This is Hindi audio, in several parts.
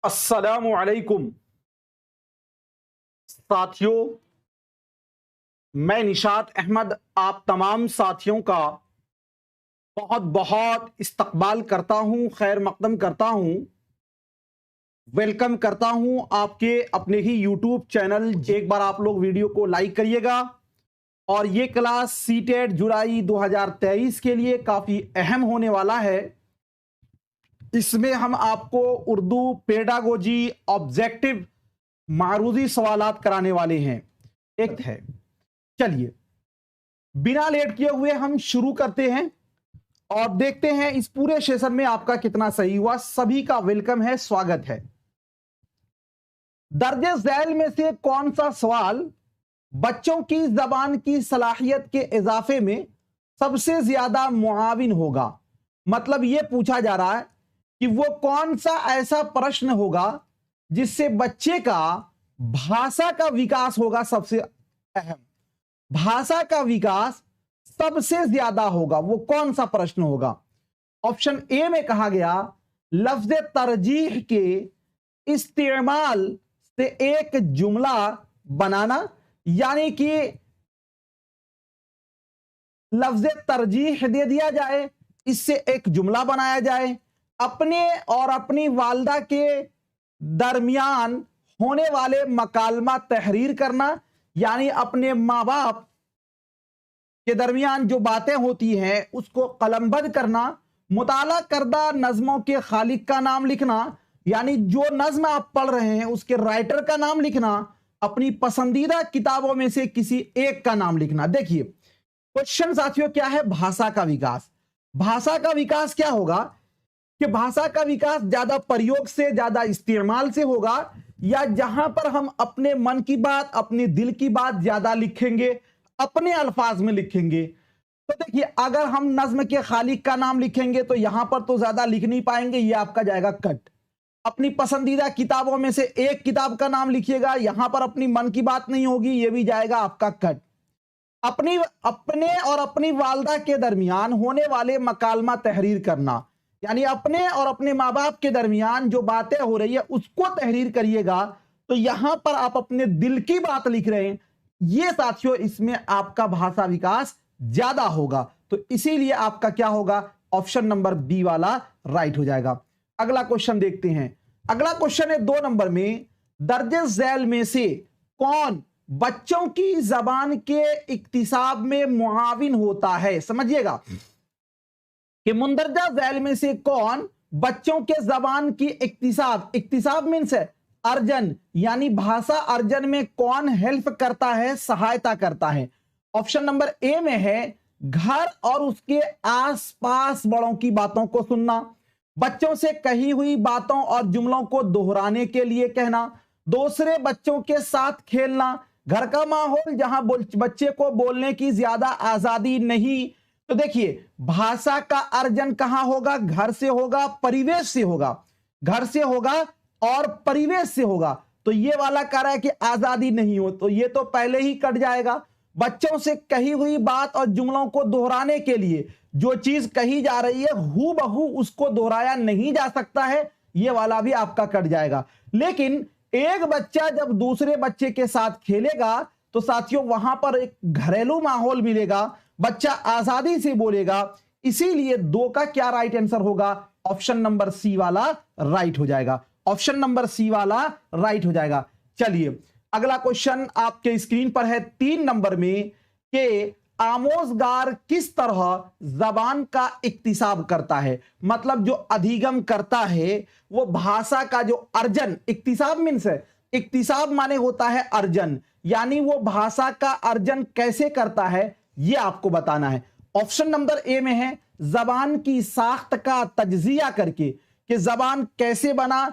अस्सलामु अलैकुम साथियों। मैं निशात अहमद आप तमाम साथियों का बहुत बहुत इस्तकबाल करता हूं, खैर मकदम करता हूं, वेलकम करता हूं आपके अपने ही यूट्यूब चैनल। एक बार आप लोग वीडियो को लाइक करिएगा। और ये क्लास सीटेट जुलाई 2023 के लिए काफ़ी अहम होने वाला है। इसमें हम आपको उर्दू पेडागोजी ऑब्जेक्टिव मारूजी सवालात कराने वाले हैं। एक है, चलिए बिना लेट किए हुए हम शुरू करते हैं और देखते हैं इस पूरे सेशन में आपका कितना सही हुआ। सभी का वेलकम है, स्वागत है। दर्जे झैल में से कौन सा सवाल बच्चों की जबान की सलाहियत के इजाफे में सबसे ज्यादा मुआविन होगा? मतलब यह पूछा जा रहा है कि वो कौन सा ऐसा प्रश्न होगा जिससे बच्चे का भाषा का विकास होगा सबसे अहम, भाषा का विकास सबसे ज्यादा होगा। वो कौन सा प्रश्न होगा? ऑप्शन ए में कहा गया लफ्ज तरजीह के इस्तेमाल से एक जुमला बनाना, यानी कि लफ्ज तरजीह दे दिया जाए, इससे एक जुमला बनाया जाए। अपने और अपनी वालदा के दरमियान होने वाले मकालमा तहरीर करना, यानी अपने माँ बाप के दरमियान जो बातें होती हैं उसको कलमबंद करना। मुताला करदा नज़मों के खालिक का नाम लिखना, यानी जो नज़्म आप पढ़ रहे हैं उसके राइटर का नाम लिखना। अपनी पसंदीदा किताबों में से किसी एक का नाम लिखना। देखिए क्वेश्चन साथियों क्या है, भाषा का विकास। भाषा का विकास क्या होगा कि भाषा का विकास ज्यादा प्रयोग से, ज्यादा इस्तेमाल से होगा, या जहां पर हम अपने मन की बात, अपने दिल की बात ज्यादा लिखेंगे, अपने अल्फाज में लिखेंगे। तो देखिए अगर हम नज्म के खालिक का नाम लिखेंगे तो यहां पर तो ज्यादा लिख नहीं पाएंगे, ये आपका जाएगा कट। अपनी पसंदीदा किताबों में से एक किताब का नाम लिखिएगा, यहां पर अपनी मन की बात नहीं होगी, ये भी जाएगा आपका कट। अपने और अपनी वालदा के दरमियान होने वाले मकालमा तहरीर करना, यानी अपने और अपने माँ बाप के दरमियान जो बातें हो रही है उसको तहरीर करिएगा। तो यहां पर आप अपने दिल की बात लिख रहे हैं, ये साथियों इसमें आपका भाषा विकास ज्यादा होगा। तो इसीलिए आपका क्या होगा, ऑप्शन नंबर बी वाला राइट हो जाएगा। अगला क्वेश्चन देखते हैं। अगला क्वेश्चन है 2 नंबर में, दर्जे झैल में से कौन बच्चों की जबान के इक्तिसाब में मुआविन होता है? समझिएगा कि मुंदरजा झैल में से कौन बच्चों के जबान की इक्तिसाब मीन्स है अर्जन, यानी भाषा अर्जन में कौन हेल्प करता है, सहायता करता है? ऑप्शन नंबर ए में है घर और उसके आसपास बड़ों की बातों को सुनना, बच्चों से कही हुई बातों और जुमलों को दोहराने के लिए कहना, दूसरे बच्चों के साथ खेलना, घर का माहौल जहां बच्चे को बोलने की ज्यादा आजादी नहीं। तो देखिए भाषा का अर्जन कहां होगा, घर से होगा, परिवेश से होगा, घर से होगा और परिवेश से होगा। तो ये वाला कह रहा है कि आजादी नहीं हो, तो ये तो पहले ही कट जाएगा। बच्चों से कही हुई बात और जुमलों को दोहराने के लिए जो चीज कही जा रही है हू बहू उसको दोहराया नहीं जा सकता है, ये वाला भी आपका कट जाएगा। लेकिन एक बच्चा जब दूसरे बच्चे के साथ खेलेगा तो साथियों वहां पर एक घरेलू माहौल मिलेगा, बच्चा आजादी से बोलेगा। इसीलिए 2 का क्या राइट आंसर होगा, ऑप्शन नंबर सी वाला राइट हो जाएगा। ऑप्शन नंबर सी वाला राइट हो जाएगा। चलिए अगला क्वेश्चन आपके स्क्रीन पर है 3 नंबर में कि आमोजगार किस तरह जबान का इक्तिसाब करता है? मतलब जो अधिगम करता है वो भाषा का जो अर्जन, इक्तिसाब मीन्स है, इक्तिसाब माने होता है अर्जन, यानी वो भाषा का अर्जन कैसे करता है ये आपको बताना है। ऑप्शन नंबर ए में है जबान की साख्त का तज्जिया करके कि जबान कैसे बना,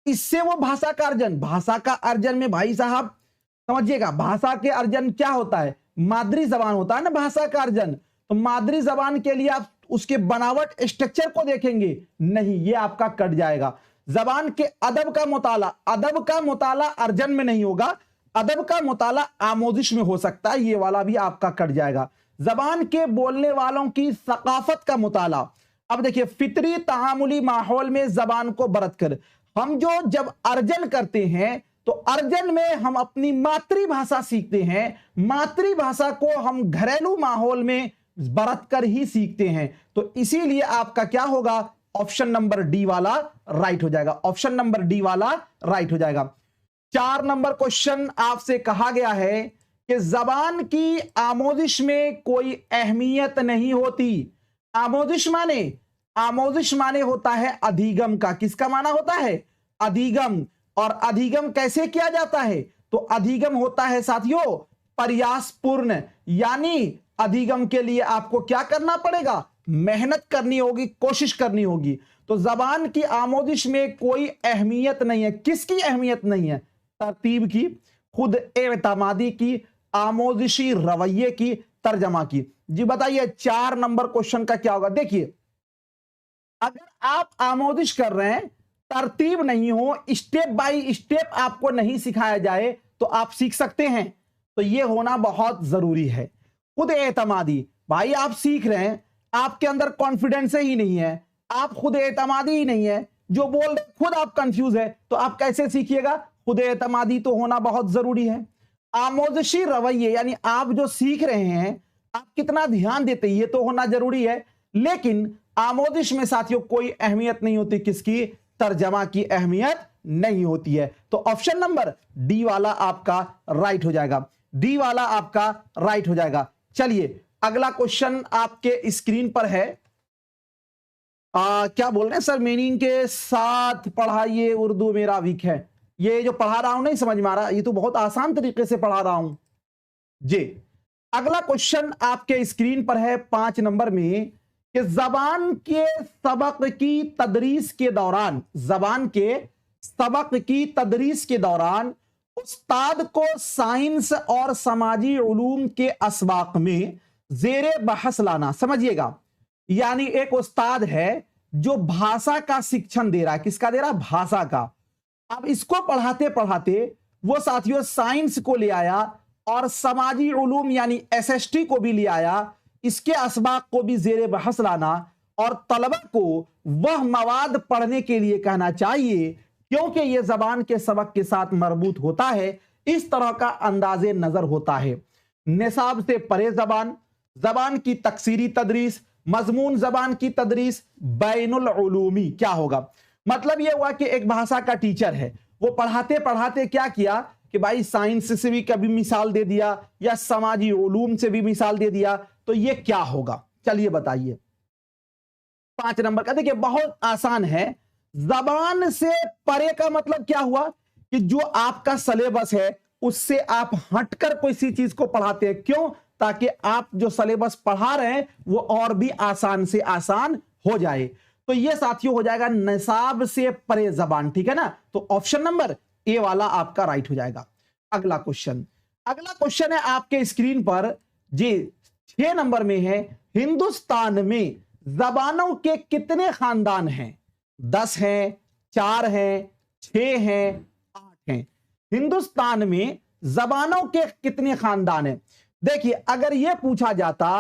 इससे वो भाषा का अर्जन। भाषा का अर्जन में भाई साहब समझिएगा, भाषा के अर्जन क्या होता है, मादरी जबान होता है ना भाषा का अर्जन। तो मादरी जबान के लिए आप उसके बनावट स्ट्रक्चर को देखेंगे नहीं, ये आपका कट जाएगा। जबान के अदब का मुताला अर्जन में नहीं होगा, अदब का मुताला आमोजिश में हो सकता है, ये वाला भी आपका कट जाएगा। जबान के बोलने वालों की सकाफत का मुताला, अब देखिए फितरी तामुली माहौल में जबान को बरत कर हम जो जब अर्जन करते हैं तो अर्जन में हम अपनी मातृभाषा सीखते हैं, मातृभाषा को हम घरेलू माहौल में बरत कर ही सीखते हैं। तो इसीलिए आपका क्या होगा, ऑप्शन नंबर डी वाला राइट हो जाएगा, ऑप्शन नंबर डी वाला राइट हो जाएगा। 4 नंबर क्वेश्चन आपसे कहा गया है कि जबान की आमोजिश में कोई अहमियत नहीं होती। आमोजिश माने होता है अधिगम का। किसका माना होता है, अधिगम। और अधिगम कैसे किया जाता है, तो अधिगम होता है साथियों प्रयासपूर्ण, यानी अधिगम के लिए आपको क्या करना पड़ेगा, मेहनत करनी होगी, कोशिश करनी होगी। तो जबान की आमोजिश में कोई अहमियत नहीं है। किसकी अहमियत नहीं है, तरतीब की, खुद एतमादी की, आमोजिशी रवैये की, तर्जमा की। जी बताइए 4 नंबर क्वेश्चन का क्या होगा। देखिए अगर आप आमोजिश कर रहे हैं, तरतीब नहीं हो, स्टेप बाय स्टेप आपको नहीं सिखाया जाए तो आप सीख सकते हैं, तो यह होना बहुत जरूरी है। खुद एतमादी, भाई आप सीख रहे हैं, आपके अंदर कॉन्फिडेंस ही नहीं है, आप खुद एतमादी ही नहीं है, जो बोल रहे खुद आप कंफ्यूज है, तो आप कैसे सीखिएगा। खुद एतमादी तो होना बहुत जरूरी है। आमोजिशी रवैये यानी आप जो सीख रहे हैं आप कितना ध्यान देते हैं, ये तो होना जरूरी है। लेकिन आमोजिश में साथियों कोई अहमियत नहीं होती, किसकी, तर्जमा की अहमियत नहीं होती है। तो ऑप्शन नंबर डी वाला आपका राइट हो जाएगा, डी वाला आपका राइट हो जाएगा। चलिए अगला क्वेश्चन आपके स्क्रीन पर है। क्या बोल रहे हैं सर, मीनिंग के साथ पढ़ाइए, उर्दू मेरा वीक है। ये जो पढ़ा रहा हूं नहीं समझ में आ रहा, ये तो बहुत आसान तरीके से पढ़ा रहा हूं जी। अगला क्वेश्चन आपके स्क्रीन पर है 5 नंबर में कि जबान के सबक की तदरीस के दौरान, जबान के सबक की तदरीस के दौरान उस्ताद को साइंस और समाजी उलूम के असबाक में जेरे बहस लाना। समझिएगा, यानी एक उस्ताद है जो भाषा का शिक्षण दे रहा है। किसका दे रहा है, भाषा का। अब इसको पढ़ाते पढ़ाते वो साथियों साइंस को ले आया और समाजी उलूम यानी एसएसटी को भी ले आया, इसके असबाक को भी जेरे बहस लाना और तलबा को वह मवाद पढ़ने के लिए कहना चाहिए क्योंकि यह जबान के सबक के साथ मरबूत होता है। इस तरह का अंदाजे नजर होता है। निसाब से परे जबान, जबान की तकसीरी तदरीस, मजमून जबान की तदरीस, बैनुल उलूमी। क्या होगा, मतलब यह हुआ कि एक भाषा का टीचर है, वो पढ़ाते पढ़ाते क्या किया कि भाई साइंस से भी कभी मिसाल दे दिया या समाजी उलूम से भी मिसाल दे दिया, तो ये क्या होगा, चलिए बताइए। 5 नंबर का देखिए बहुत आसान है। जबान से परे का मतलब क्या हुआ कि जो आपका सिलेबस है उससे आप हटकर कोई सी चीज को पढ़ाते हैं। क्यों, ताकि आप जो सिलेबस पढ़ा रहे हैं वो और भी आसान से आसान हो जाए। तो ये साथियों हो जाएगा निसाब से परे जबान, ठीक है ना। तो ऑप्शन नंबर ए वाला आपका राइट हो जाएगा। अगला क्वेश्चन है आपके स्क्रीन पर जी, 6 नंबर में है, हिंदुस्तान में जबानों के कितने खानदान हैं। 10 हैं, 4 हैं, 6 हैं, 8 हैं। हिंदुस्तान में जबानों के कितने खानदान हैं। देखिए अगर यह पूछा जाता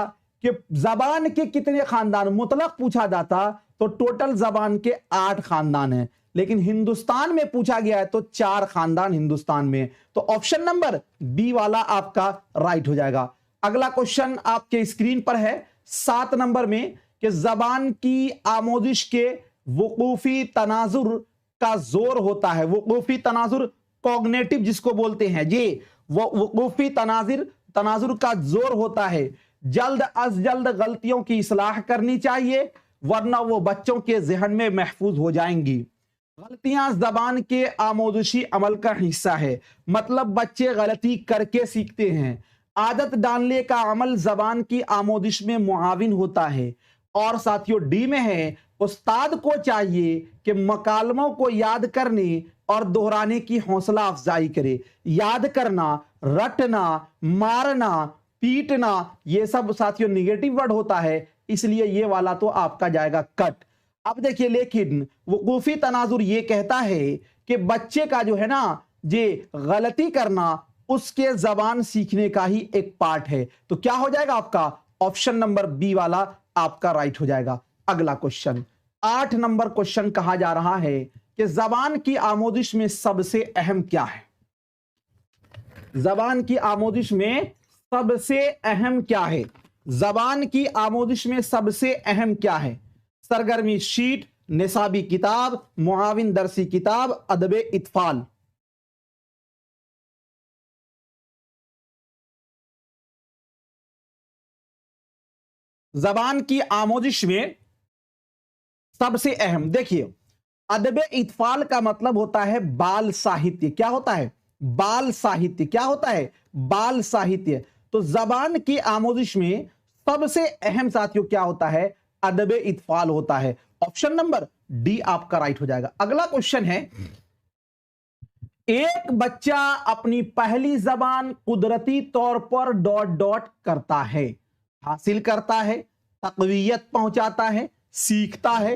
कि जबान के कितने खानदान मुतलक पूछा जाता तो टोटल जबान के 8 खानदान हैं, लेकिन हिंदुस्तान में पूछा गया है तो 4 खानदान हिंदुस्तान में। तो ऑप्शन नंबर बी वाला आपका राइट हो जाएगा। अगला क्वेश्चन आपके स्क्रीन पर है 7 नंबर में कि जबान की आमोजिश के वकूफी तनाजुर का जोर होता है। वकूफी तनाजुर कॉग्निटिव जिसको बोलते हैं जी, वो वकूफी तनाजुर का जोर होता है। जल्द अज जल्द गलतियों की इस्लाह करनी चाहिए वरना वो बच्चों के जहन में महफूज हो जाएंगी। गलतियां जबान के आमोजिशी अमल का हिस्सा है, मतलब बच्चे गलती करके सीखते हैं। आदत डालने का अमल जबान की आमोजिश में मुआविन होता है। और साथियों डी में है, उस्ताद को चाहिए कि मकालमों को याद करने और दोहराने की हौसला अफजाई करे। याद करना, रटना, मारना, पीटना, ये सब साथियों निगेटिव वर्ड होता है, इसलिए ये वाला तो आपका जाएगा कट। अब देखिए लेकिन वकूफी तनाजुर ये कहता है कि बच्चे का जो है ना ये गलती करना उसके जबान सीखने का ही एक पार्ट है। तो क्या हो जाएगा आपका ऑप्शन नंबर बी वाला आपका राइट हो जाएगा। अगला क्वेश्चन 8 नंबर क्वेश्चन कहा जा रहा है कि जबान की आमोदिश में सबसे अहम क्या है। जबान की आमोदिश में सबसे अहम क्या है। जबान की आमोदिश में सबसे अहम क्या है। सरगर्मी शीट, निसाबी किताब, मुआविन दरसी किताब, अदबे इत्फाल। जबान की आमोदिश में सबसे अहम, देखिए अदबे इत्फाल का मतलब होता है बाल साहित्य। क्या होता है? बाल साहित्य। क्या होता है? बाल साहित्य। तो जबान की आमोदिश में सबसे अहम साथियों क्या होता है? अदबे इत्फाल होता है। ऑप्शन नंबर डी आपका राइट हो जाएगा। अगला क्वेश्चन है, एक बच्चा अपनी पहली जबान कुदरती तौर पर डॉट डॉट करता है, हासिल करता है, तकवीयत पहुंचाता है, सीखता है,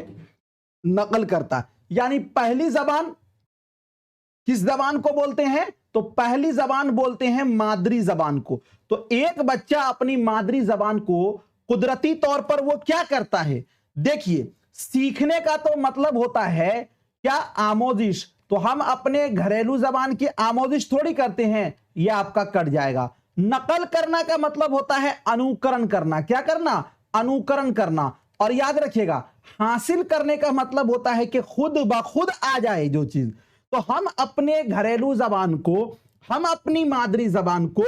नकल करता है। यानी पहली जबान किस जबान को बोलते हैं? तो पहली जबान बोलते हैं मादरी जबान को। तो एक बच्चा अपनी मादरी जबान को कुदरती तौर पर वो क्या करता है? देखिए, सीखने का तो मतलब होता है क्या? आमोदिश। तो हम अपने घरेलू जबान की आमोदिश थोड़ी करते हैं, यह आपका कट जाएगा। नकल करना का मतलब होता है अनुकरण करना। क्या करना? अनुकरण करना। और याद रखिएगा, हासिल करने का मतलब होता है कि खुद ब खुद आ जाए जो चीज। तो हम अपने घरेलू जबान को, हम अपनी मादरी जबान को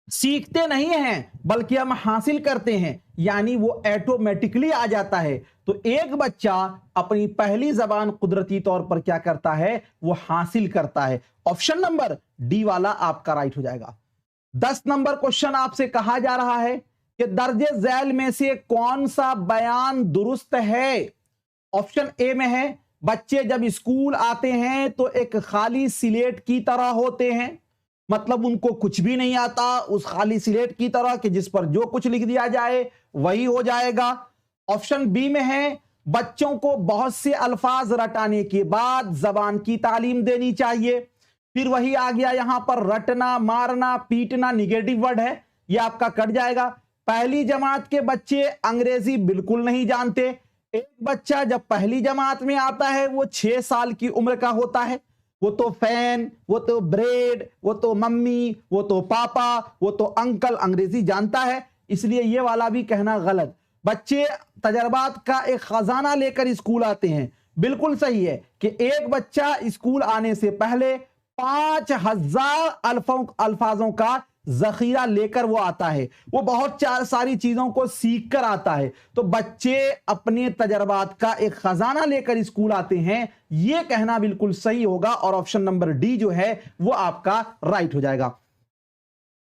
सीखते नहीं हैं, बल्कि हम हासिल करते हैं, यानी वो ऑटोमेटिकली आ जाता है। तो एक बच्चा अपनी पहली जबान कुदरती तौर पर क्या करता है? वो हासिल करता है। ऑप्शन नंबर डी वाला आपका राइट हो जाएगा। 10 नंबर क्वेश्चन आपसे कहा जा रहा है कि दर्जे झैल में से कौन सा बयान दुरुस्त है। ऑप्शन ए में है, बच्चे जब स्कूल आते हैं तो एक खाली स्लेट की तरह होते हैं, मतलब उनको कुछ भी नहीं आता, उस खाली स्लेट की तरह कि जिस पर जो कुछ लिख दिया जाए वही हो जाएगा। ऑप्शन बी में है, बच्चों को बहुत से अल्फाज रटाने के बाद जबान की तालीम देनी चाहिए। फिर वही आ गया यहां पर रटना, मारना, पीटना निगेटिव वर्ड है, यह आपका कट जाएगा। पहली जमात के बच्चे अंग्रेजी बिल्कुल नहीं जानते। एक बच्चा जब पहली जमात में आता है वो 6 साल की उम्र का होता है। वो तो फैन, वो तो ब्रेड, वो तो मम्मी, वो तो पापा, वो तो अंकल अंग्रेजी जानता है, इसलिए ये वाला भी कहना गलत। बच्चे तजर्बात का एक खजाना लेकर स्कूल आते हैं। बिल्कुल सही है कि एक बच्चा स्कूल आने से पहले 5000 अल्फाजों का जखीरा लेकर वो आता है। वो बहुत सारी चीजों को सीख कर आता है। तो बच्चे अपने तजर्बात का एक खजाना लेकर स्कूल आते हैं, यह कहना बिल्कुल सही होगा और ऑप्शन नंबर डी जो है वो आपका राइट हो जाएगा।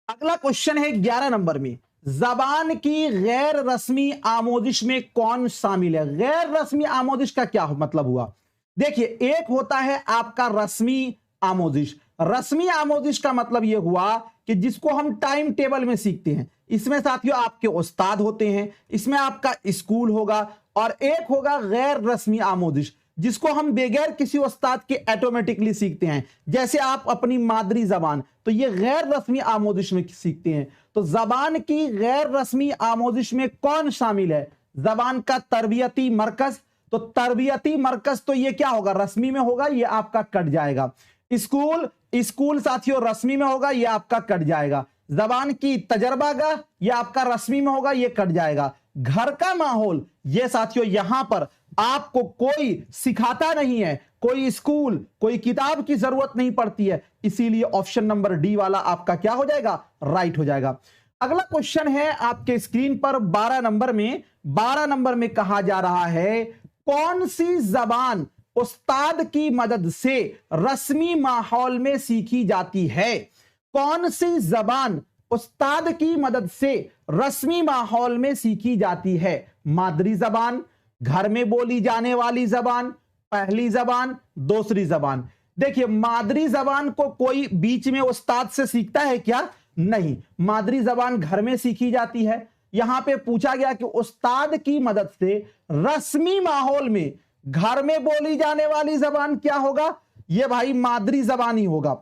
अगला क्वेश्चन है 11 नंबर में, जबान की गैर रस्मी आमोदिश में कौन शामिल है। गैर रस्मी आमोदिश का क्या मतलब हुआ? देखिए, एक होता है आपका रस्मी आमोदिश। रस्मी आमोदिश का मतलब यह हुआ कि जिसको हम टाइम टेबल में सीखते हैं। इसमें साथियों आपके उस्ताद होते हैं, इसमें आपका स्कूल होगा, और एक होगा गैर रस्मी आमोदिश जिसको हम बगैर किसी उस्ताद के ऑटोमेटिकली सीखते हैं, जैसे आप अपनी मादरी जबान। तो ये गैर रस्मी आमोदिश में सीखते हैं। तो जबान की गैर रस्मी आमोदिश में कौन शामिल है? जबान का तरबियती मरकज। तो तरबियती मरकज तो ये क्या होगा? रस्मी में होगा, ये आपका कट जाएगा। स्कूल साथियों रस्मी में होगा, ये आपका कट जाएगा। जबान की तजर्बागाह, ये आपका रस्मी में होगा, ये कट जाएगा। घर का माहौल, ये साथियों यहां पर आपको कोई सिखाता नहीं है, कोई स्कूल, कोई किताब की जरूरत नहीं पड़ती है, इसीलिए ऑप्शन नंबर डी वाला आपका क्या हो जाएगा? राइट हो जाएगा। अगला क्वेश्चन है आपके स्क्रीन पर 12 नंबर में। 12 नंबर में कहा जा रहा है, कौन सी जबान उस्ताद की मदद से रस्मी माहौल में सीखी जाती है? कौन सी जबान उस्ताद की मदद से रस्मी माहौल में सीखी जाती है? मादरी जबान, घर में बोली जाने वाली जबान, पहली जबान, दूसरी जबान। देखिए, मादरी जबान को कोई बीच में उस्ताद से सीखता है क्या? नहीं, मादरी जबान घर में सीखी जाती है। यहां पे पूछा गया कि उस्ताद की मदद से रस्मी माहौल में घर में बोली जाने वाली जबान क्या होगा? यह भाई मादरी जबान ही होगा।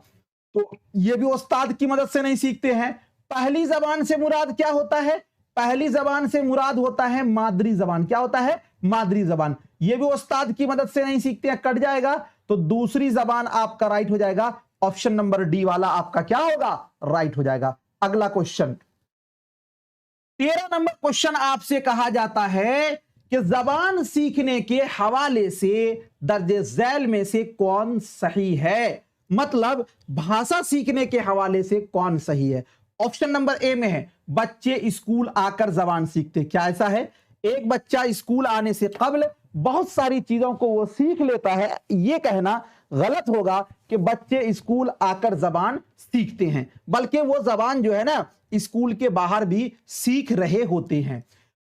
तो यह भी उस्ताद की मदद से नहीं सीखते हैं। पहली जबान से मुराद क्या होता है? पहली जबान से मुराद होता है मादरी जबान। क्या होता है? मादरी जबान। ये भी उस्ताद की मदद से नहीं सीखते हैं, कट जाएगा। तो दूसरी जबान आपका राइट हो जाएगा, ऑप्शन नंबर डी वाला आपका क्या होगा, राइट हो जाएगा। अगला क्वेश्चन 13 नंबर क्वेश्चन आपसे कहा जाता है कि जबान सीखने के हवाले से दर्जे झैल में से कौन सही है, मतलब भाषा सीखने के हवाले से कौन सही है। ऑप्शन नंबर ए में है बच्चे स्कूल आकर जबान सीखते। क्या ऐसा है? एक बच्चा स्कूल आने से कबल बहुत सारी चीजों को वो सीख लेता है, ये कहना गलत होगा कि बच्चे स्कूल आकर जबान सीखते हैं, बल्कि वो जबान जो है ना स्कूल के बाहर भी सीख रहे होते हैं।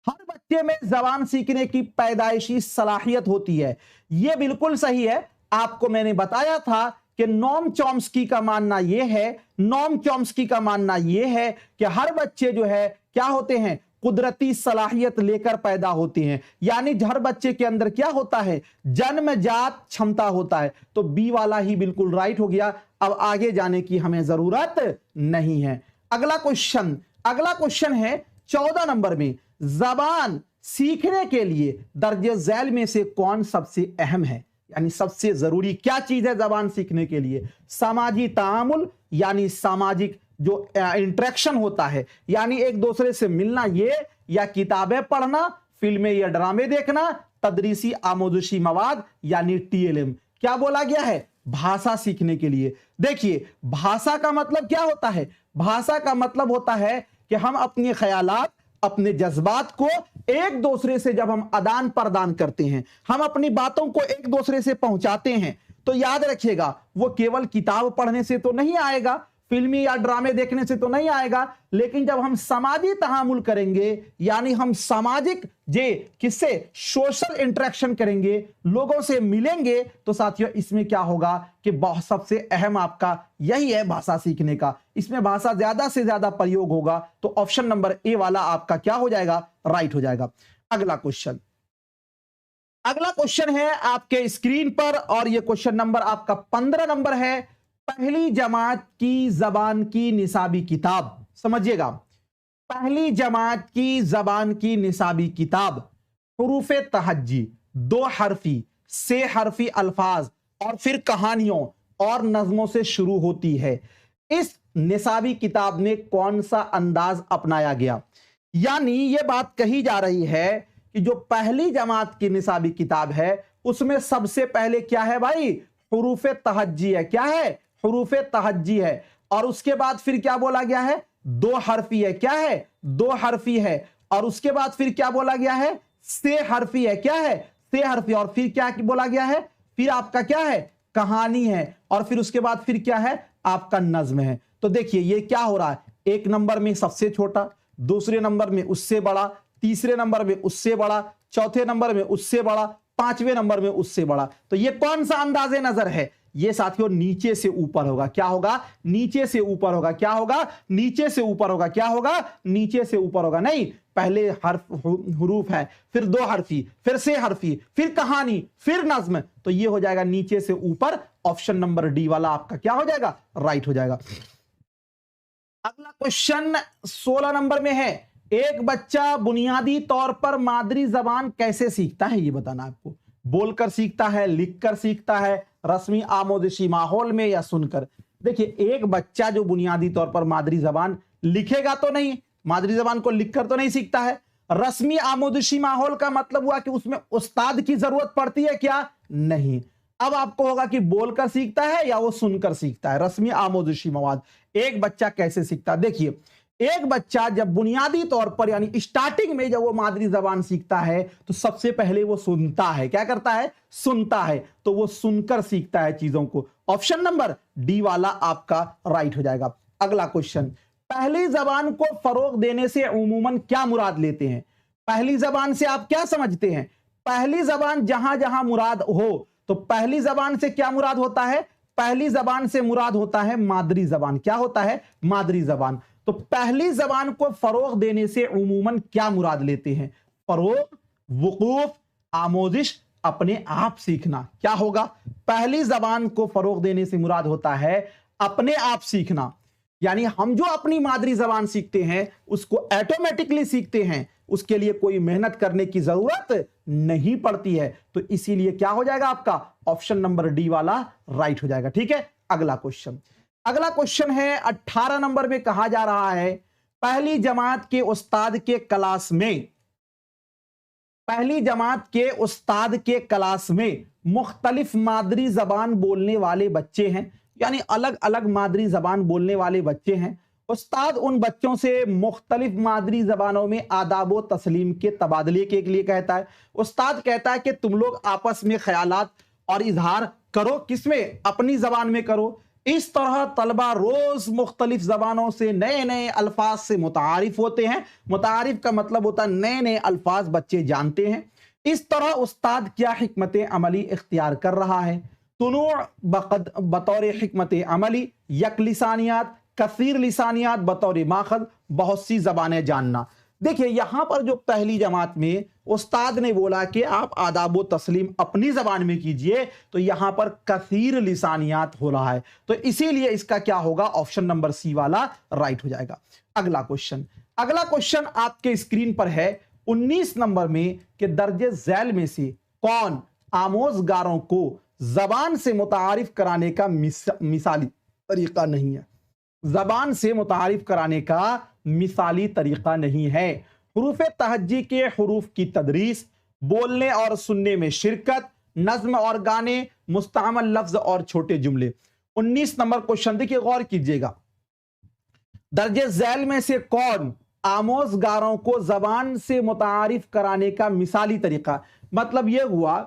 हर बच्चे में जबान सीखने की पैदाइशी सलाहियत होती है, यह बिल्कुल सही है। आपको मैंने बताया था कि नोम चॉम्स्की का मानना यह है, नोम चॉम्स्की का मानना यह है कि हर बच्चे जो है क्या होते हैं, कुदरती सलाहियत लेकर पैदा होते हैं, यानी हर बच्चे के अंदर क्या होता है, जन्मजात क्षमता होता है। तो बी वाला ही बिल्कुल राइट हो गया। अब आगे जाने की हमें जरूरत नहीं है। अगला क्वेश्चन है 14 नंबर में, जबान सीखने के लिए दर्जे झैल में से कौन सबसे अहम है, यानी सबसे जरूरी क्या चीज है जबान सीखने के लिए। सामाजी तामुल, यानी सामाजिक जो इंटरेक्शन होता है, यानी एक दूसरे से मिलना, ये, या किताबें पढ़ना, फिल्में या ड्रामे देखना, तदरीसी आमोदशी मवाद यानी टीएलएम। क्या बोला गया है? भाषा सीखने के लिए। देखिए भाषा का मतलब क्या होता है, भाषा का मतलब होता है कि हम अपने ख्यालात, अपने जज्बात को एक दूसरे से जब हम आदान प्रदान करते हैं, हम अपनी बातों को एक दूसरे से पहुंचाते हैं, तो याद रखिएगा वो केवल किताब पढ़ने से तो नहीं आएगा, फिल्मी या ड्रामे देखने से तो नहीं आएगा, लेकिन जब हम समाजी तहामुल करेंगे, यानी हम सामाजिक किससे सोशल इंटरेक्शन करेंगे, लोगों से मिलेंगे, तो साथियों इसमें क्या होगा कि बहुत सबसे अहम आपका यही है भाषा सीखने का, इसमें भाषा ज्यादा से ज्यादा प्रयोग होगा। तो ऑप्शन नंबर ए वाला आपका क्या हो जाएगा, राइट हो जाएगा। अगला क्वेश्चन है आपके स्क्रीन पर, और यह क्वेश्चन नंबर आपका 15 नंबर है। पहली जमात की जबान की निसाबी किताब, समझिएगा, पहली जमात की जबान की निसाबी किताब हुरूफ तहज्जी, 2 हरफी से हरफी अल्फाज और फिर कहानियों और नज्मों से शुरू होती है। इस निसाबी किताब में कौन सा अंदाज अपनाया गया, यानी यह बात कही जा रही है कि जो पहली जमात की निसाबी किताब है उसमें सबसे पहले क्या है भाई, हुरूफ तहज्जी है। क्या है? हुरूफ तहज्जी है। और उसके बाद फिर क्या बोला गया है, 2 हरफी है। क्या है? 2 हरफी है। और उसके बाद फिर क्या बोला गया है, से हरफी है। क्या है? से हरफी। और फिर क्या बोला गया है, फिर आपका क्या है, कहानी है। और फिर उसके बाद फिर क्या है, आपका नज्म है। तो देखिए ये क्या हो रहा है, 1 नंबर में सबसे छोटा, दूसरे नंबर में उससे बड़ा, तीसरे नंबर में उससे बड़ा, चौथे नंबर में उससे बड़ा, 5वें नंबर में उससे बड़ा। तो ये कौन सा अंदाजे नजर है, ये साथियों नीचे से ऊपर होगा। क्या होगा, नीचे से ऊपर होगा। क्या होगा, नीचे से ऊपर होगा। क्या होगा, नीचे से ऊपर होगा। नहीं, पहले हर्फ हुरूफ है, फिर 2 हरफी, फिर से हरफी, फिर कहानी, फिर नज्म। तो ये हो जाएगा नीचे से ऊपर। ऑप्शन नंबर डी वाला आपका क्या हो जाएगा, राइट हो जाएगा। अगला क्वेश्चन 16 नंबर में है, एक बच्चा बुनियादी तौर पर मादरी जबान कैसे सीखता है, ये बताना आपको। बोलकर सीखता है, लिखकर सीखता है, रस्मी आमोदिशी माहौल में, या सुनकर। देखिए एक बच्चा जो बुनियादी तौर पर मादरी जबान लिखेगा तो नहीं, मादरी जबान को लिखकर तो नहीं सीखता है। रस्मी आमोदिशी माहौल का मतलब हुआ कि उसमें उस्ताद की जरूरत पड़ती है क्या, नहीं। अब आपको होगा कि बोलकर सीखता है या वो सुनकर सीखता है। रस्मी आमोदिशी मवाद, एक बच्चा कैसे सीखता है, देखिए एक बच्चा जब बुनियादी तौर पर यानी स्टार्टिंग में जब वो मादरी जबान सीखता है तो सबसे पहले वो सुनता है। क्या करता है, सुनता है। तो वो सुनकर सीखता है चीजों को। ऑप्शन नंबर डी वाला आपका राइट हो जाएगा। अगला क्वेश्चन, पहली जबान को फरोग देने से उमूमन क्या मुराद लेते हैं। पहली जबान से आप क्या समझते हैं, पहली जबान जहां जहां मुराद हो, तो पहली जबान से क्या मुराद होता है, पहली जबान से मुराद होता है मादरी जबान। क्या होता है, मादरी जबान। तो पहली जबान को फरोग देने से उमूमन क्या मुराद लेते हैं, फरोग, वकूफ, आमोजिश, अपने आप सीखना। क्या होगा, पहली जबान को फरोग देने से मुराद होता है अपने आप सीखना। यानी हम जो अपनी मादरी जबान सीखते हैं उसको ऑटोमेटिकली सीखते हैं, उसके लिए कोई मेहनत करने की जरूरत नहीं पड़ती है। तो इसीलिए क्या हो जाएगा आपका ऑप्शन नंबर डी वाला राइट हो जाएगा। ठीक है, अगला क्वेश्चन है 18 नंबर में कहा जा रहा है पहली जमात के उस्ताद के क्लास में मुख्तलिफ मादरी जबान बोलने वाले बच्चे हैं, यानी अलग अलग मादरी जबान बोलने वाले बच्चे हैं। उस्ताद उन बच्चों से मुख्तलिफ मादरी जबानों में आदाब व तस्लीम के तबादले के लिए कहता है। उस्ताद कहता है कि तुम लोग आपस में ख्यालात और इजहार करो, किसमें? अपनी जबान में करो। इस तरह तलबा रोज मुख्तलिफ जबानों से नए नए अल्फाज से मुतारिफ होते हैं। मुतारिफ का मतलब होता है नए नए अल्फाज बच्चे जानते हैं। इस तरह उस्ताद क्या हिकमत अमली इख्तियार कर रहा है? तुनू बतौर हिकमत अमली, यक लिसानियात, कसीर लिसानियात बतौर माखद, बहुत सी जबानें जानना। देखिए यहां पर जो पहली जमात में उस्ताद ने बोला कि आप आदाब व तस्लीम अपनी जबान में कीजिए, तो यहां पर कसीर लिसानियात हो रहा है, तो इसीलिए इसका क्या होगा? ऑप्शन नंबर सी वाला राइट हो जाएगा। अगला क्वेश्चन आपके स्क्रीन पर है 19 नंबर में कि दर्जे झैल में से कौन आमोजगारों को जबान से मुतारिफ कराने का मिसाली तरीका नहीं है? जबान से मुतारिफ कराने का मिसाली तरीका नहीं है। हुरूफ तहज्जी के हुरूफ की तदरीस, बोलने और सुनने में शिरकत, नज्म और गाने, मुस्तअमल लफ्ज और छोटे जुमले। 19 नंबर क्वेश्चन देखिए, गौर कीजिएगा। दर्जे झैल में से कौन आमोजगारों को जबान से मुतारिफ कराने का मिसाली तरीका, मतलब यह हुआ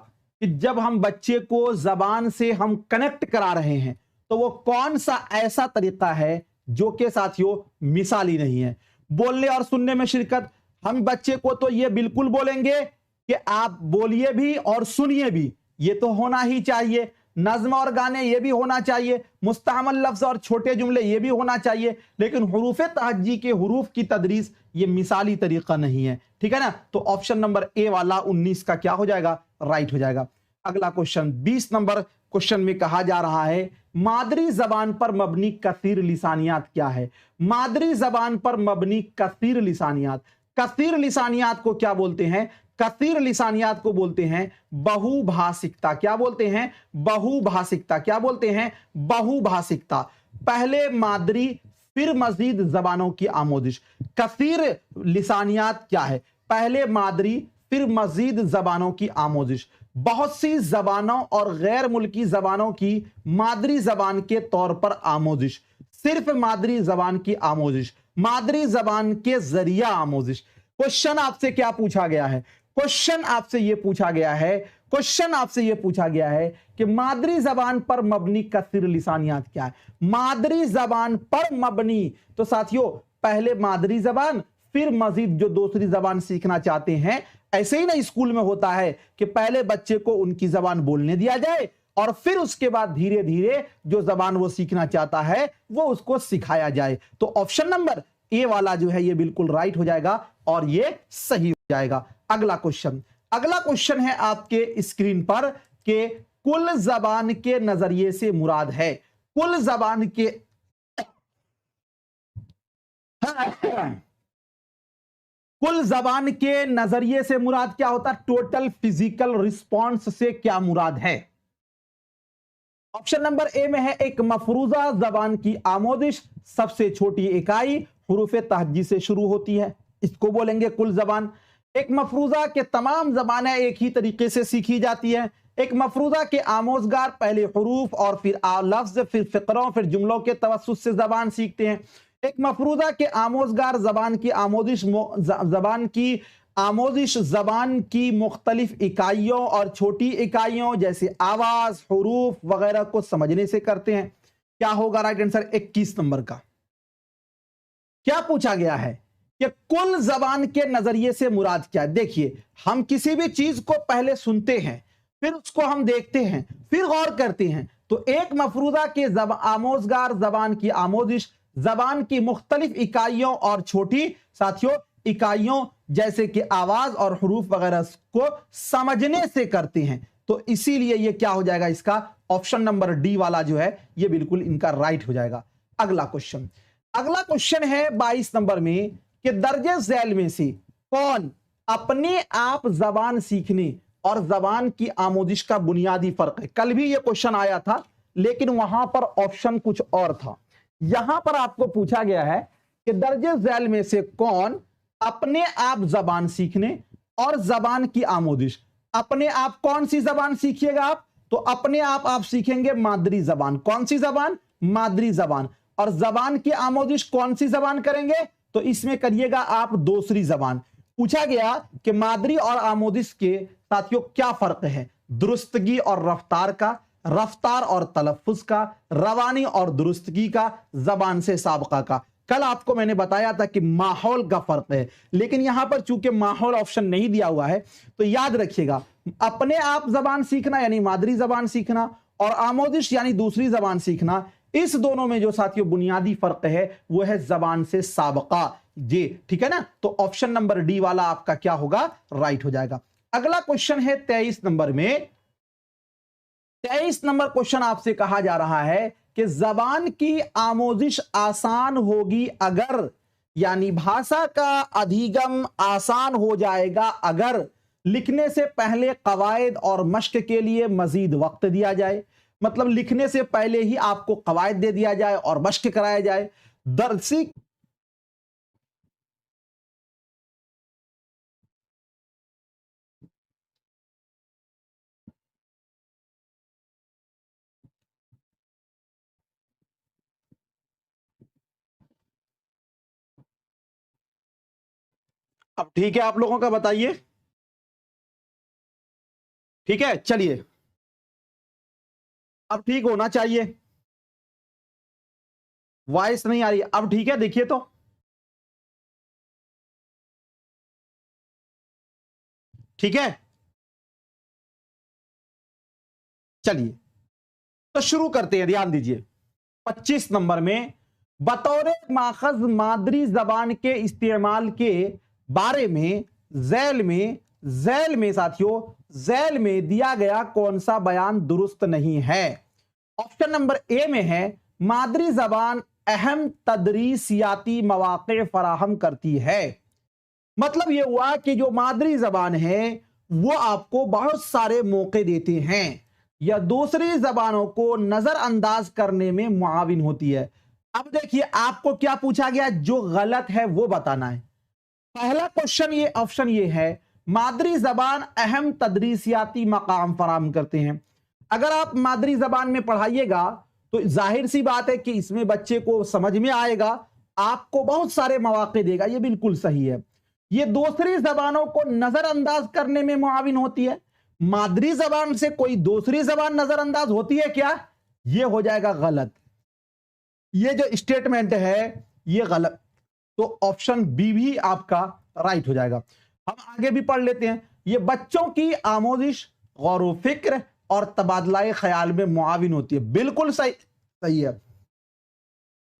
कि जब हम बच्चे को जबान से हम कनेक्ट करा रहे हैं तो वो कौन सा ऐसा तरीका है जो कि साथियों मिसाली नहीं है। बोलने और सुनने में शिरकत, हम बच्चे को तो ये बिल्कुल बोलेंगे कि आप बोलिए भी और सुनिए भी, ये तो होना ही चाहिए। नज्म और गाने ये भी होना चाहिए, मुस्तअमल लफ्ज और छोटे जुमले ये भी होना चाहिए, लेकिन हुरूफ तहज्जी के हुरूफ की तदरीस ये मिसाली तरीका नहीं है। ठीक है ना, तो ऑप्शन नंबर ए वाला 19 का क्या हो जाएगा? राइट हो जाएगा। अगला क्वेश्चन 20 नंबर क्वेश्चन में कहा जा रहा है मादरी जबान पर मबनी कसीर लिसानियात क्या है? मादरी जबान पर मबनी कसीर लिसानियात, कसीर लिसानियात को क्या बोलते हैं? कसीर लिसानियात को बोलते हैं बहुभाषिकता। क्या बोलते हैं? बहुभाषिकता। क्या बोलते हैं? बहुभाषिकता। पहले मादरी फिर मजीद जबानों की आमोदिश। कसीर लिसानियात क्या है? पहले मादरी फिर मजीद जबानों की आमोदिश। बहुत सी जबानों और गैर मुल्की जबानों की मादरी जबान के तौर पर आमोदिश। सिर्फ मादरी जबान की आमोदिश, मादरी जबान के जरिया आमोदिश। क्वेश्चन आपसे क्या पूछा गया है? क्वेश्चन आपसे यह पूछा गया है कि मादरी जबान पर मबनी कसीर लिसानियात क्या है? मादरी जबान पर मबनी, तो साथियों पहले मादरी जबान फिर मजीद जो दूसरी जबान सीखना चाहते हैं, ऐसे ही ना स्कूल में होता है कि पहले बच्चे को उनकी जबान बोलने दिया जाए और फिर उसके बाद धीरे धीरे जो जबान वो सीखना चाहता है वो उसको सिखाया जाए। तो ऑप्शन नंबर ए वाला जो है ये बिल्कुल राइट हो जाएगा और ये सही हो जाएगा। अगला क्वेश्चन है आपके स्क्रीन पर कि कुल जबान के नजरिए से मुराद है, कुल जबान के कुल जबान के नजरिए से मुराद क्या होता है? टोटल फिजिकल रिस्पॉन्स से क्या मुराद है? ऑप्शन नंबर ए में है एक मफरूजा जबान की आमोदिश, सबसे छोटी इकाई हुरूफ तहज्जी से शुरू होती है, इसको बोलेंगे कुल जबान। एक मफरूजा के तमाम जबानें एक ही तरीके से सीखी जाती है। एक मफरूजा के आमोजगार पहले हुरूफ और फिर लफ्ज, फिर फिक्रों, फिर जुमलों के तवस्सुत से जबान सीखते हैं। एक मफरूजा के आमोजगार जबान की मुख्तलिफ इकाइयों और छोटी इकाइयों जैसे आवाज, हुरूफ वगैरह को समझने से करते हैं। क्या होगा राइट आंसर 21 नंबर का? क्या पूछा गया है कि कुल जबान के नजरिए से मुराद क्या है? देखिए हम किसी भी चीज को पहले सुनते हैं, फिर उसको हम देखते हैं, फिर गौर करते हैं। तो एक मफरूजा के आमोजगार जबान की आमोदिश जबान की मुख्तलिफ इकाइयों और छोटी साथियों इकाइयों जैसे कि आवाज और हुरूफ वगैरह को समझने से करते हैं। तो इसीलिए ये क्या हो जाएगा? इसका ऑप्शन नंबर डी वाला जो है ये बिल्कुल इनका राइट हो जाएगा। अगला अगला क्वेश्चन है 22 नंबर में कि दर्जे झैल में से कौन अपने आप जबान सीखने और जबान की आमोदिश का बुनियादी फर्क है। कल भी यह क्वेश्चन आया था लेकिन वहां पर ऑप्शन कुछ और था। यहां पर आपको पूछा गया है कि दर्जे झैल में से कौन अपने आप जबान सीखने और जबान की आमोदिश। अपने आप कौन सी जबान सीखिएगा आप, तो अपने आप सीखेंगे मादरी जबान। कौन सी जबान, मादरी जबान। और जबान की आमोदिश कौन सी जबान करेंगे, तो इसमें करिएगा आप दूसरी जबान। पूछा गया कि मादरी और आमोदिश के साथियों क्या फर्क है, दुरुस्तगी और रफ्तार का, रफ्तार और तलफ्फुज का, रवानी और दुरुस्तगी का, जबान से साबका का। कल आपको मैंने बताया था कि माहौल का फर्क है, लेकिन यहां पर चूंकि माहौल ऑप्शन नहीं दिया हुआ है तो याद रखिएगा अपने आप जबान सीखना यानी मादरी जबान सीखना और आमोदिश यानी दूसरी जबान सीखना, इस दोनों में जो साथियों बुनियादी फर्क है वो है जबान से साबका। जी ठीक है ना, तो ऑप्शन नंबर डी वाला आपका क्या होगा, राइट हो जाएगा। अगला क्वेश्चन है 23 नंबर में। 23 नंबर क्वेश्चन आपसे कहा जा रहा है कि जबान की आमोजिश आसान होगी अगर, यानी भाषा का अधिगम आसान हो जाएगा अगर लिखने से पहले कवायद और मश्क के लिए मजीद वक्त दिया जाए। मतलब लिखने से पहले ही आपको कवायद दे दिया जाए और मश्क कराया जाए। दरसी अब ठीक है, आप लोगों का बताइए। ठीक है चलिए, अब ठीक होना चाहिए। वॉइस नहीं आ रही, अब ठीक है, देखिए तो ठीक है। चलिए तो शुरू करते हैं, ध्यान दीजिए। 25 नंबर में बतौर माखज मादरी जबान के इस्तेमाल के बारे में झैल में साथियों झैल में दिया गया कौन सा बयान दुरुस्त नहीं है। ऑप्शन नंबर ए में है मादरी जबान अहम तदरीसियाती मौके फराहम करती है। मतलब यह हुआ कि जो मादरी जबान है वो आपको बहुत सारे मौके देते हैं या दूसरी जबानों को नजरअंदाज करने में मुआविन होती है। अब देखिए आपको क्या पूछा गया, जो गलत है वो बताना है। पहला क्वेश्चन ये ऑप्शन ये है मादरी जबान अहम तदरीसियाती मकाम फराहम करते हैं। अगर आप मादरी जबान में पढ़ाइएगा तो जाहिर सी बात है कि इसमें बच्चे को समझ में आएगा, आपको बहुत सारे मौके देगा, ये बिल्कुल सही है। ये दूसरी जबानों को नजरअंदाज करने में मुआविन होती है। मादरी जबान से कोई दूसरी जबान नजरअंदाज होती है क्या, ये हो जाएगा गलत। ये जो स्टेटमेंट है ये गलत, तो ऑप्शन बी भी आपका राइट हो जाएगा। हम आगे भी पढ़ लेते हैं। ये बच्चों की आमोजिश गौर फिक्र और तबादला ख्याल में मुआविन होती है, बिल्कुल सही है।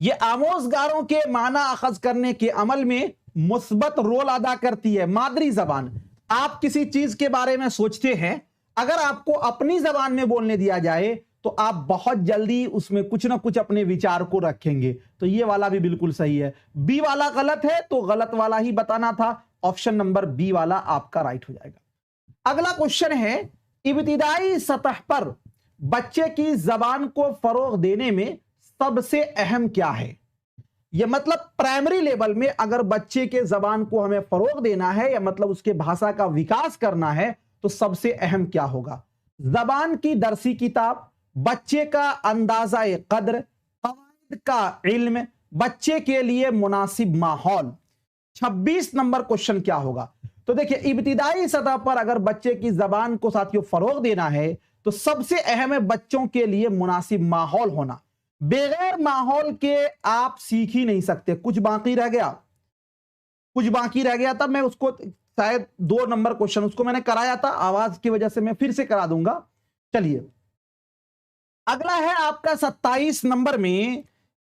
ये आमोजगारों के माना अखज करने के अमल में मुस्बत रोल अदा करती है। मादरी जबान, आप किसी चीज के बारे में सोचते हैं, अगर आपको अपनी जबान में बोलने दिया जाए तो आप बहुत जल्दी उसमें कुछ ना कुछ अपने विचार को रखेंगे। तो ये वाला भी बिल्कुल सही है। बी वाला गलत है तो गलत वाला ही बताना था। ऑप्शन नंबर बी वाला आपका राइट हो जाएगा। अगला क्वेश्चन है इब्तिदाई सतह पर बच्चे की जबान को फरोग देने में सबसे अहम क्या है। यह मतलब प्राइमरी लेवल में अगर बच्चे के जबान को हमें फरोग देना है या मतलब उसके भाषा का विकास करना है तो सबसे अहम क्या होगा। जबान की दरसी किताब, बच्चे का अंदाजा कद्र, कवायद का इल्म, बच्चे के लिए मुनासिब माहौल। 26 नंबर क्वेश्चन क्या होगा, तो देखिए इब्तिदाई सतह पर अगर बच्चे की जबान को साथियों फरोग देना है तो सबसे अहम है बच्चों के लिए मुनासिब माहौल होना। बगैर माहौल के आप सीख ही नहीं सकते। कुछ बाकी रह गया था, मैं उसको शायद 2 नंबर क्वेश्चन उसको मैंने कराया था, आवाज की वजह से मैं फिर से करा दूंगा। चलिए अगला है आपका 27 नंबर में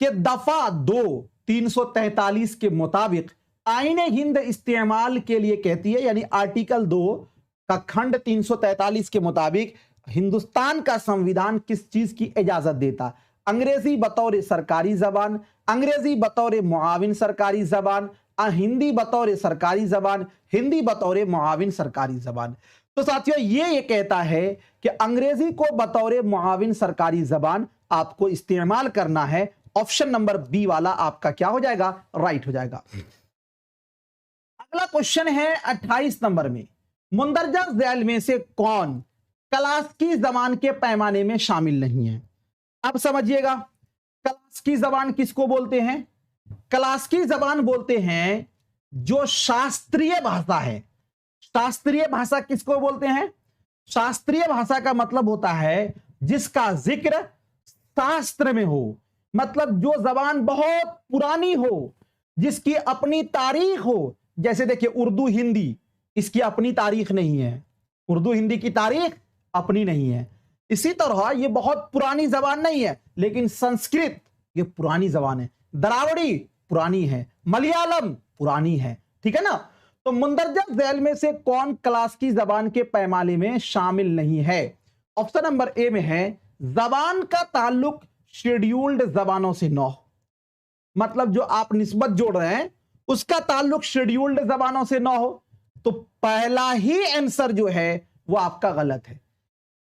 कि दफा 2 343 के मुताबिक आईने हिंद इस्तेमाल के लिए कहती है, यानी आर्टिकल 2 का खंड 343 के मुताबिक हिंदुस्तान का संविधान किस चीज की इजाजत देता। अंग्रेजी बतौर सरकारी जबान, अंग्रेजी बतौर मुआविन सरकारी जबान, हिंदी बतौर सरकारी जबान, हिंदी बतौर मुआविन सरकारी जबान। तो साथियों ये कहता है कि अंग्रेजी को बतौर मुआविन सरकारी जबान आपको इस्तेमाल करना है। ऑप्शन नंबर बी वाला आपका क्या हो जाएगा, राइट हो जाएगा। अगला क्वेश्चन है 28 नंबर में, मुंदरजा झैल में से कौन क्लासिकी जबान के पैमाने में शामिल नहीं है। अब समझिएगा, क्लासिकी जबान किसको बोलते हैं? क्लासिकी जबान बोलते हैं जो शास्त्रीय भाषा है। शास्त्रीय भाषा किसको बोलते हैं? शास्त्रीय भाषा का मतलब होता है जिसका जिक्र शास्त्र में हो, मतलब जो जबान बहुत पुरानी हो, जिसकी अपनी तारीख हो। जैसे देखिए उर्दू हिंदी, इसकी अपनी तारीख नहीं है, उर्दू हिंदी की तारीख अपनी नहीं है। इसी तरह ये बहुत पुरानी जबान नहीं है, लेकिन संस्कृत ये पुरानी जबान है, द्राविड़ी पुरानी है, मलयालम पुरानी है, ठीक है ना। तो मुंदरजा झैल में से कौन क्लासिकी जबान के पैमाने में शामिल नहीं है? ऑप्शन नंबर ए में है जबान का ताल्लुक शेड्यूल्ड जबानों से न हो, मतलब जो आप निस्बत जोड़ रहे हैं उसका ताल्लुक शेड्यूल्ड जबानों से ना हो। तो पहला ही आंसर जो है वो आपका गलत है।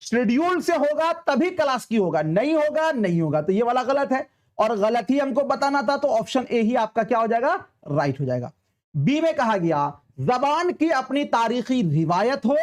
शेड्यूल से होगा तभी क्लासिकी होगा, नहीं होगा नहीं होगा, तो ये वाला गलत है और गलत ही हमको बताना था। तो ऑप्शन ए ही आपका क्या हो जाएगा, राइट हो जाएगा। बी में कहा गया जबान की अपनी तारीखी रिवायत हो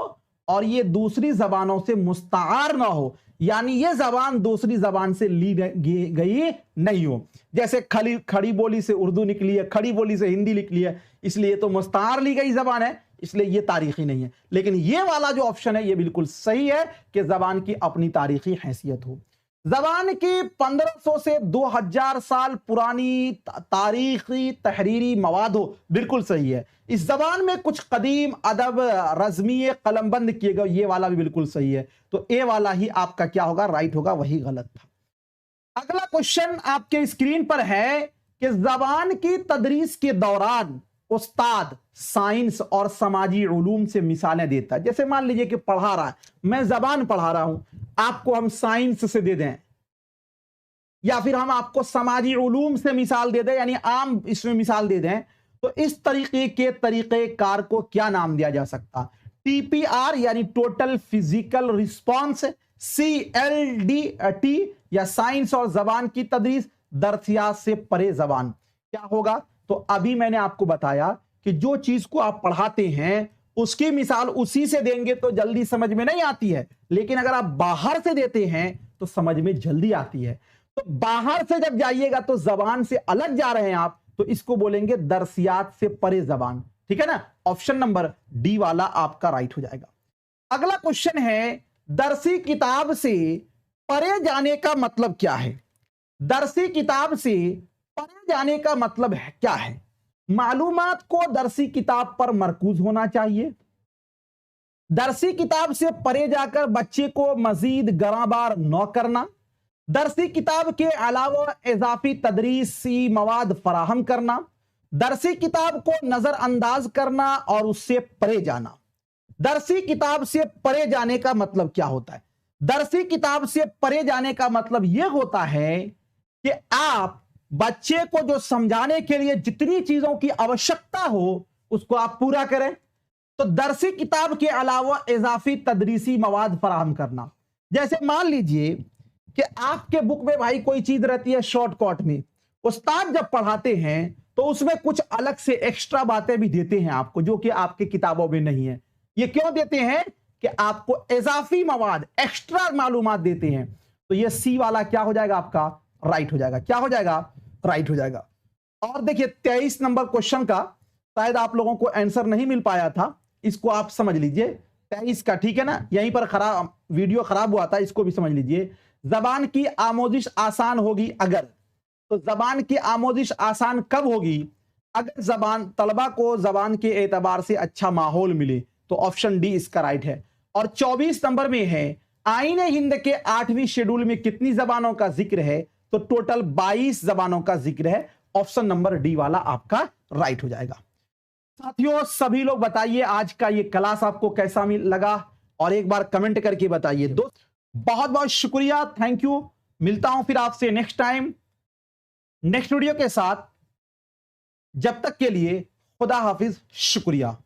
और ये दूसरी जबानों से मुस्तार ना हो, यानी ये जबान दूसरी जबान से ली गई नहीं हो। जैसे खड़ी बोली से उर्दू निकली है, खड़ी बोली से हिंदी निकली है, इसलिए तो मुस्तार ली गई जबान है, इसलिए ये तारीखी नहीं है। लेकिन ये वाला जो ऑप्शन है ये बिल्कुल सही है कि जबान की अपनी तारीखी हैसियत हो। जबान की 1500 से 2000 साल पुरानी तारीखी तहरीरी मवाद हो, बिल्कुल सही है। इस जबान में कुछ कदीम अदब रज़मी कलमबंद किए गए, ये वाला भी बिल्कुल सही है। तो ए वाला ही आपका क्या होगा, राइट होगा, वही गलत था। अगला क्वेश्चन आपके स्क्रीन पर है कि जबान की तदरीस के दौरान उस्ताद साइंस और समाजी उलूम से मिसालें देता है। जैसे मान लीजिए कि पढ़ा रहा है, मैं जबान पढ़ा रहा हूं, आपको हम साइंस से दे दें या फिर हम आपको समाजी उलूम से मिसाल दे दें, यानी आम इसमें मिसाल दे दें, तो इस तरीके के तरीक़ेकार को क्या नाम दिया जा सकता? टीपीआर यानी टोटल फिजिकल रिस्पॉन्स, CLDT या साइंस और जबान की तदरीस दर्सियात से परे जबान क्या होगा? तो अभी मैंने आपको बताया कि जो चीज को आप पढ़ाते हैं उसकी मिसाल उसी से देंगे तो जल्दी समझ में नहीं आती है, लेकिन अगर आप बाहर से देते हैं तो समझ में जल्दी आती है। तो बाहर से जब जाइएगा तो जबान से अलग जा रहे हैं आप, तो इसको बोलेंगे दर्सियात से परे जबान, ठीक है ना। ऑप्शन नंबर डी वाला आपका राइट हो जाएगा। अगला क्वेश्चन है दरसी किताब से परे जाने का मतलब क्या है? दरसी किताब से परे जाने का मतलब है क्या है? मालूमात को दरसी किताब पर मरकूज होना चाहिए, दरसी किताब से परे जाकर बच्चे को मजीद गराबार न करना, दरसी किताब के अलावा इजाफी तदरीसी मवाद फराहम करना, दरसी किताब को नजरअंदाज करना और उससे परे जाना। दरसी किताब से परे जाने का मतलब क्या होता है? दरसी किताब से परे जाने का मतलब यह होता है कि आप बच्चे को जो समझाने के लिए जितनी चीजों की आवश्यकता हो उसको आप पूरा करें। तो दरसी किताब के अलावा इजाफी तदरीसी मवाद फराहम करना, जैसे मान लीजिए कि आपके बुक में भाई कोई चीज रहती है शॉर्टकट में, उस्ताद जब पढ़ाते हैं तो उसमें कुछ अलग से एक्स्ट्रा बातें भी देते हैं आपको जो कि आपके किताबों में नहीं है। ये क्यों देते हैं? कि आपको इजाफी मवाद, एक्स्ट्रा मालूमात देते हैं। तो ये सी वाला क्या हो जाएगा आपका, राइट हो जाएगा। क्या हो जाएगा, राइट हो जाएगा। और देखिए 23 नंबर क्वेश्चन का शायद आप लोगों को आंसर नहीं मिल पाया था, इसको आप समझ लीजिए 23 का, ठीक है ना। यहीं पर खराब वीडियो खराब हुआ था, इसको भी समझ लीजिए। जबान की आमोजिश आसान होगी अगर, तो जबान की आमोजिश आसान कब होगी? अगर जबान तलबा को जबान के एतबार से अच्छा माहौल मिले, तो ऑप्शन डी इसका राइट है। और 24 नंबर में है आईन हिंद के 8वीं शेड्यूल में कितनी जबानों का जिक्र है? तो टोटल 22 जबानों का जिक्र है। ऑप्शन नंबर डी वाला आपका राइट हो जाएगा। साथियों सभी लोग बताइए आज का ये क्लास आपको कैसा लगा और एक बार कमेंट करके बताइए। दोस्त बहुत बहुत शुक्रिया, थैंक यू। मिलता हूं फिर आपसे नेक्स्ट टाइम नेक्स्ट वीडियो के साथ। जब तक के लिए खुदा हाफिज, शुक्रिया।